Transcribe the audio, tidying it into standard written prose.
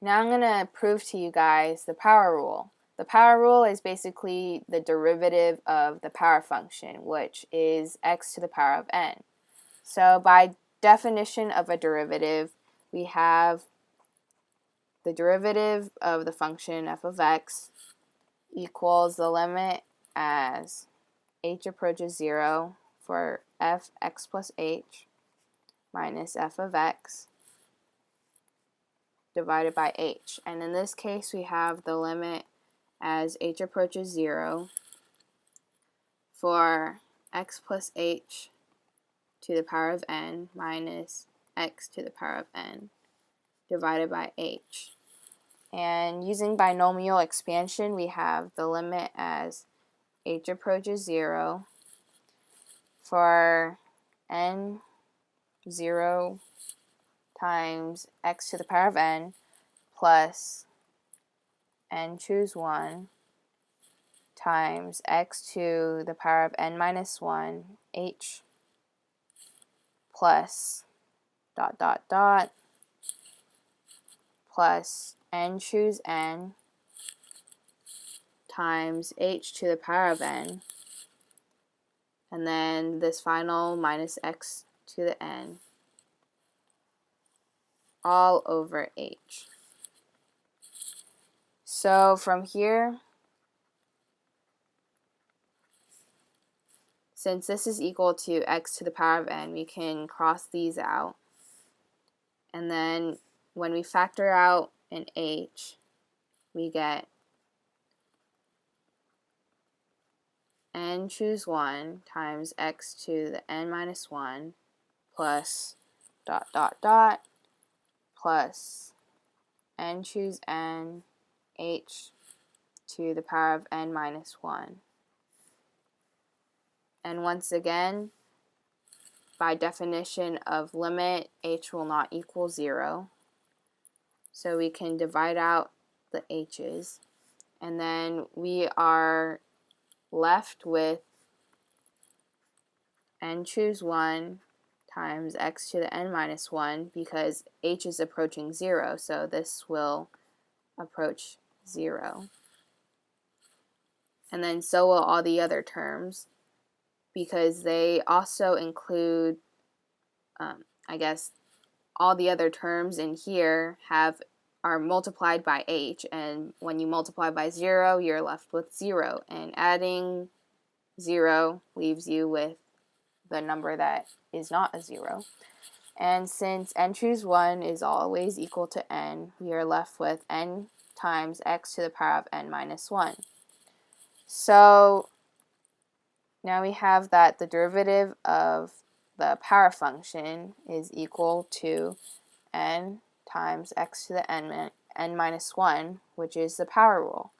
Now I'm going to prove to you guys the power rule. The power rule is basically the derivative of the power function, which is x to the power of n. So by definition of a derivative, we have the derivative of the function f of x equals the limit as h approaches 0 for f x plus h minus f of x divided by h. And in this case, we have the limit as h approaches 0 for x plus h to the power of n minus x to the power of n divided by h. And using binomial expansion, we have the limit as h approaches 0 for n 0 times x to the power of n plus n choose 1 times x to the power of n minus 1 h plus dot dot dot plus n choose n times h to the power of n, and then this final minus x to the n all over h. So from here, since this is equal to x to the power of n, we can cross these out. And then when we factor out an h, we get n choose 1 times x to the n minus 1 plus dot dot dot plus n choose n h to the power of n minus 1. And once again, by definition of limit, h will not equal 0. So we can divide out the h's, and then we are left with n choose 1 times x to the n minus 1 because h is approaching 0, so this will approach 0. And then so will all the other terms, because they also include, I guess, all the other terms in here are multiplied by h, and when you multiply by 0, you're left with 0, and adding 0 leaves you with the number that is not a 0. And since n choose 1 is always equal to n, we are left with n times x to the power of n minus 1. So now we have that the derivative of the power function is equal to n times x to the n minus 1, which is the power rule.